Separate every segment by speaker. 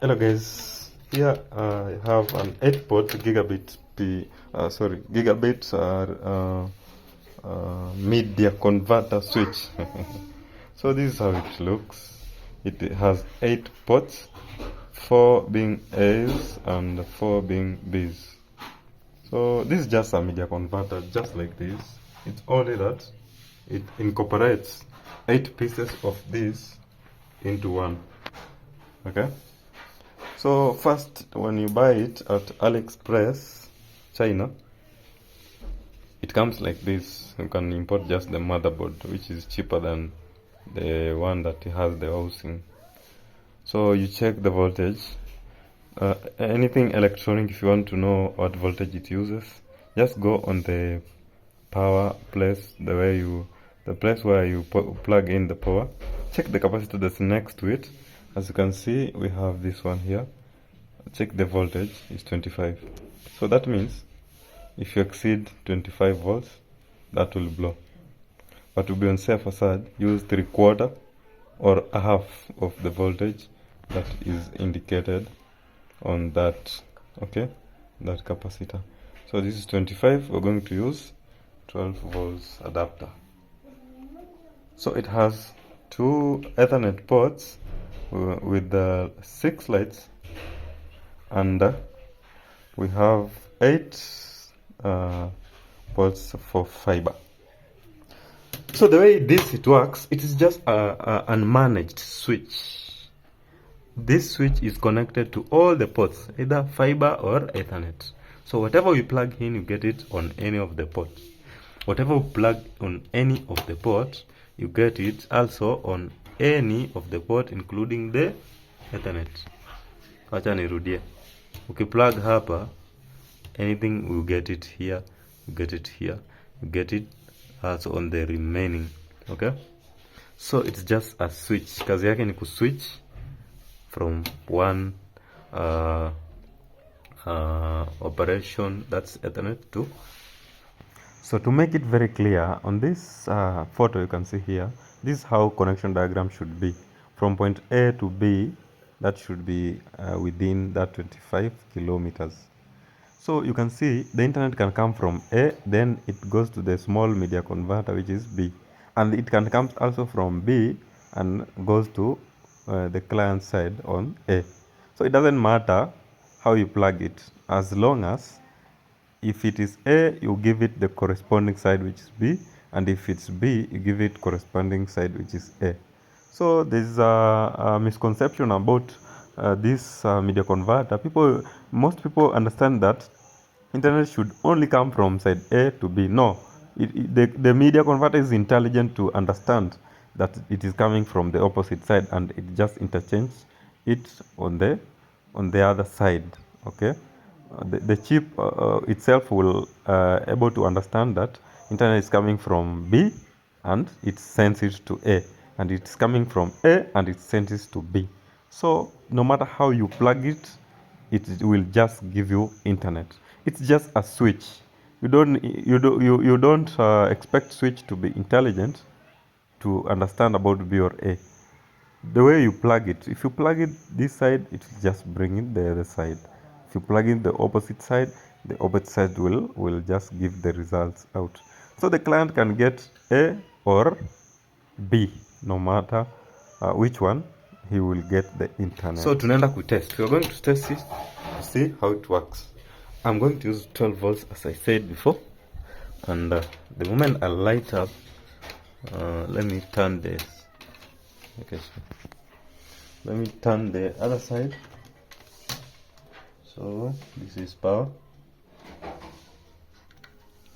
Speaker 1: Hello guys, here I have an 8 port gigabit media converter switch. So this is how it looks. It has 8 ports, 4 being A's and 4 being B's. So this is just a media converter, just like this. It's only that it incorporates 8 pieces of this into one. Okay. So first, when you buy it at AliExpress, China, it comes like this. You can import just the motherboard, which is cheaper than the one that has the housing. So you check the voltage. Anything electronic, if you want to know what voltage it uses, just go on the power place, the place where you plug in the power. Check the capacitor that's next to it. As you can see, we have this one here. Check the voltage is 25. So that means if you exceed 25 volts, that will blow. But to be on safer side, use 3/4 or a half of the voltage that is indicated on that, okay, that capacitor. So this is 25. We're going to use 12 volts adapter. So it has 2 Ethernet ports with the 6 lights, and we have 8 ports for fiber. So the way it works, it is just a unmanaged switch. This switch is connected to all the ports, either fiber or Ethernet. So whatever we plug in, you get it on any of the ports. Whatever we plug on any of the ports, you get it also on any of the port, including the Ethernet. Acha nirudie. Ukiplug hapa, anything will get it here, you get it here, you get it also on the remaining. Okay, so it's just a switch. Kazi yake ni kuswitch from one operation, that's Ethernet, to. So to make it very clear, on this photo you can see here, this is how connection diagram should be. From point A to B, that should be within that 25 kilometers. So you can see the internet can come from A, then it goes to the small media converter, which is B. And it can come also from B and goes to the client side on A. So it doesn't matter how you plug it, as long as if it is A, you give it the corresponding side, which is B, and if it's B, you give it corresponding side, which is A. So there's a misconception about this media converter. Most people understand that internet should only come from side A to B. No, the media converter is intelligent to understand that it is coming from the opposite side, and it just interchanges it on the other side. Okay. The chip itself will able to understand that internet is coming from B and it sends it to A, and it's coming from A and it sends it to B. So no matter how you plug it, it will just give you internet. It's just a switch. You don't expect switch to be intelligent to understand about B or A. The way you plug it, if you plug it this side, it will just bring it the other side. If you plug in the opposite side will just give the results out. So the client can get A or B, no matter which one, he will get the internet. So tunaenda kutest. We are going to test it to see how it works. I'm going to use 12 volts as I said before, and the moment I light up, let me turn this. Okay, so let me turn the other side. So this is power.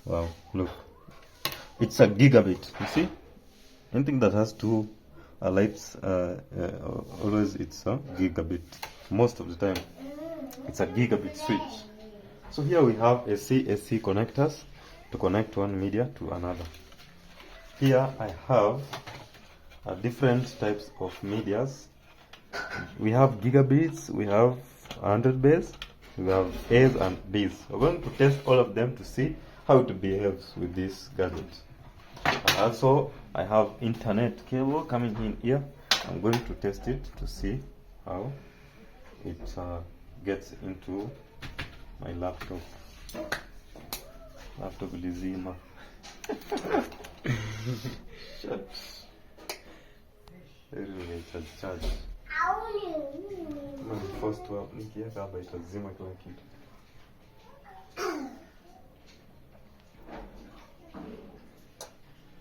Speaker 1: Wow, look, it's a gigabit. You see, anything that has two lights, always it's a gigabit. Most of the time it's a gigabit switch. So here we have AC connectors to connect one media to another. Here I have different types of medias. We have gigabits, we have 100 base, we have A's and B's. We're going to test all of them to see how it behaves with this gadget. And also I have internet cable coming in here. I'm going to test it to see how it gets into my laptop. Laptop lizima. Shut. Anyway, charge. First one, nikiweka hapa itazima kila kitu.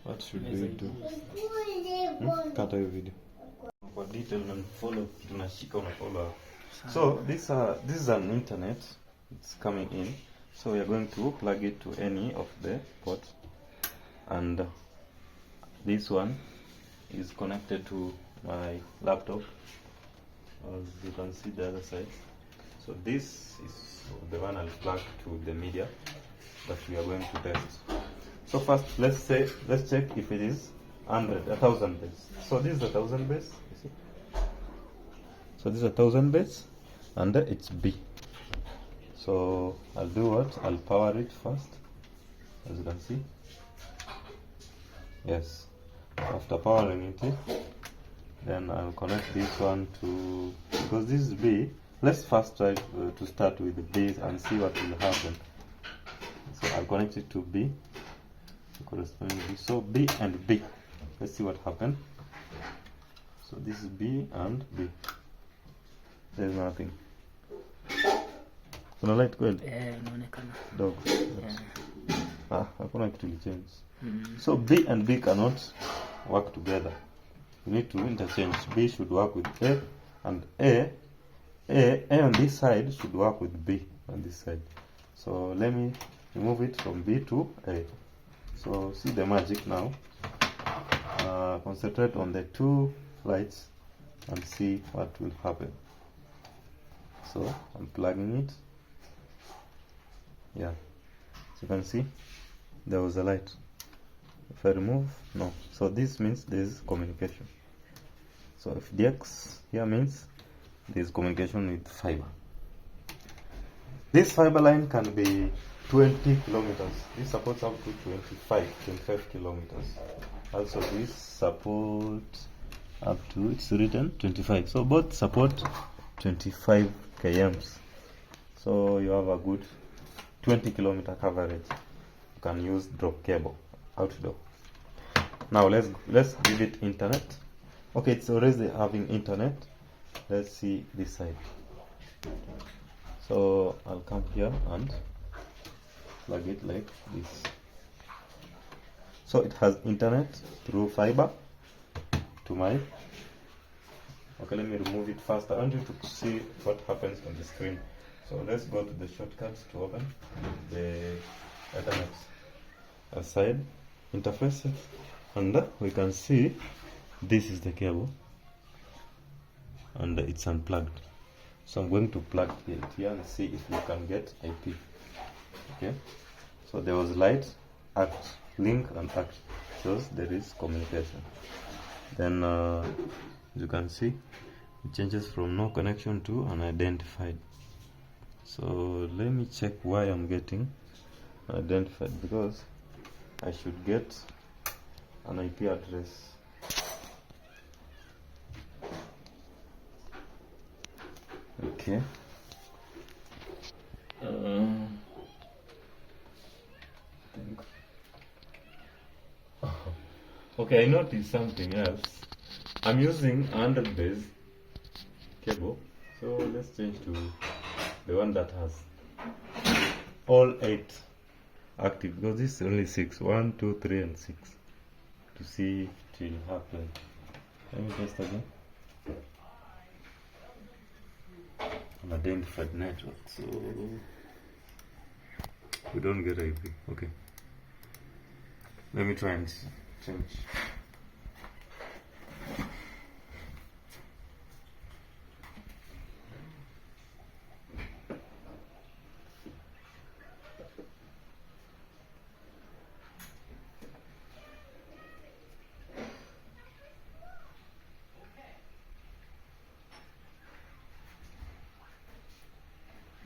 Speaker 1: What should we do? Kata hiyo video. For detail and follow, tunashika una follow. So this is an internet. It's coming in. So we are going to plug it to any of the ports, and this one is connected to my laptop, as you can see the other side. So this is the one I'll plug to the media that we are going to test. So first, let's check if it is 1,000 base. So this is 1,000 base. You see? So this is 1,000 base, and it's B. So I'll do what? I'll power it first, as you can see. Yes. After powering it, then I'll connect this one to, because this is B. Let's first try to start with the B and see what will happen. So I'll connect it to B. Corresponding B. So B and B. Let's see what happened. So this is B and B. There's nothing. Kuna light kweli?
Speaker 2: Inaonekana.
Speaker 1: Dog. Hakuna kitu change. So B and B cannot work together. You need to interchange. B should work with A, and A on this side should work with B on this side. So let me remove it from B to A. So see the magic now. Concentrate on the two lights and see what will happen. So I'm plugging it. Yeah, so you can see there was a light. If I remove, no. So this means there's communication. So if DX here means there's communication with fiber. This fiber line can be 20 kilometers. This supports up to 25 kilometers. Also this supports up to, it's written 25. So both support 25 kms. So you have a good 20 kilometer coverage. You can use drop cable outdoor. Now let's give it internet. Okay, it's already having internet. Let's see this side. So I'll come here and plug it like this. So it has internet through fiber to my. Okay, let me remove it first. I want you to see what happens on the screen. So let's go to the shortcuts to open the Ethernet side interface, and we can see this is the cable and it's unplugged. So I'm going to plug it here and see if we can get IP. Okay, so there was light, act, link and act, shows there is communication. Then you can see it changes from no connection to unidentified. So let me check why I'm getting identified, because I should get an IP address. Okay. Okay, I noticed something else. I'm using 100 base cable, so let's change to the one that has all 8 active, because this is only 6. 1, 2, 3 and 6, to see if it will happen. Let me test again. Unidentified network, so we don't get IP. Okay, let me try and change.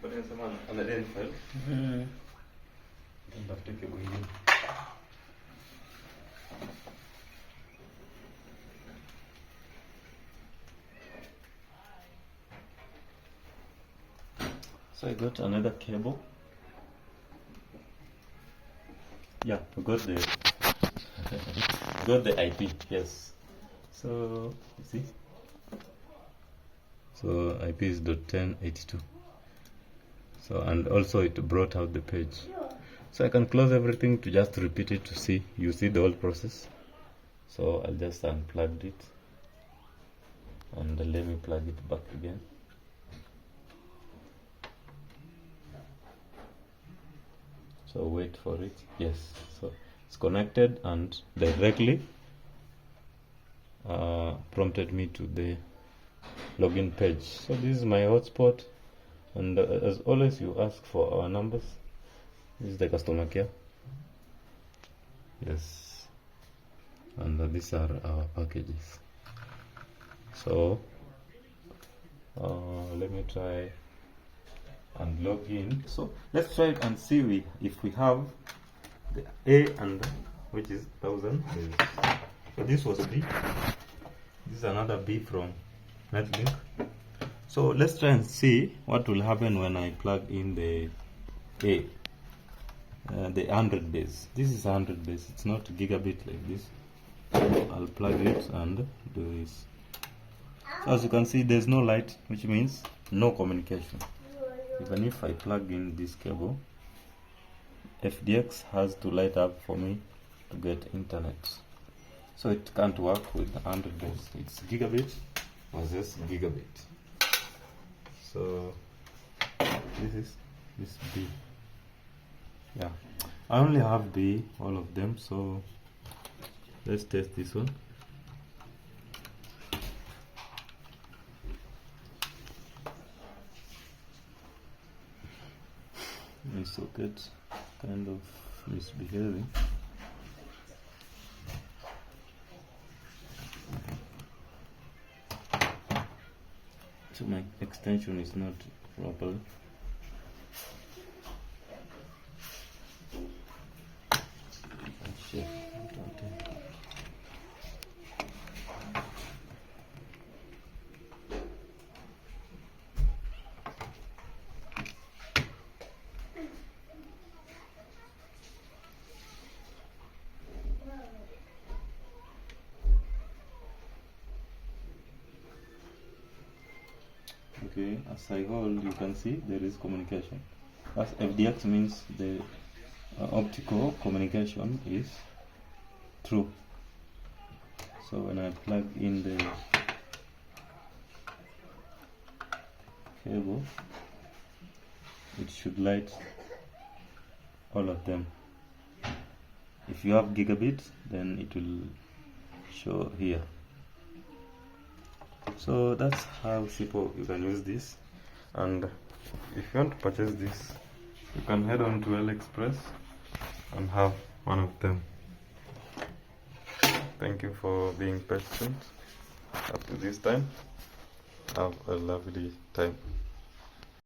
Speaker 1: But in someone unidentified, and I've taken away. So I got another cable. Yeah, we got the got the IP, yes. So you see, so IP is .1082. So, and also it brought out the page. So I can close everything to just repeat it to see, you see the whole process. So I'll just unplug it and let me plug it back again. So wait for it. Yes, so it's connected and directly prompted me to the login page. So this is my hotspot, and as always you ask for our numbers. This is the customer care. Yes, and these are our packages. So let me try and log in. So let's try and see if we have the A, and which is 1000. So this was B. This is another B from Netlink. So let's try and see what will happen when I plug in the A, the 100 base. This is 100 base. It's not gigabit like this. I'll plug it and do this. So as you can see, there's no light, which means no communication. Even if I plug in this cable, FDX has to light up for me to get internet. So it can't work with 100 base. It's gigabit versus gigabit. So this is this B. Yeah, I only have B, all of them. So let's test this one. My socket kind of misbehaving. So my extension is not proper. Okay, as I hold, you can see there is communication. As FDX means the optical communication is true. So when I plug in the cable, it should light all of them. If you have gigabit, then it will show here. So that's how simple you can use this. And if you want to purchase this, you can head on to AliExpress and have one of them. Thank you for being patient up to this time. Have a lovely time.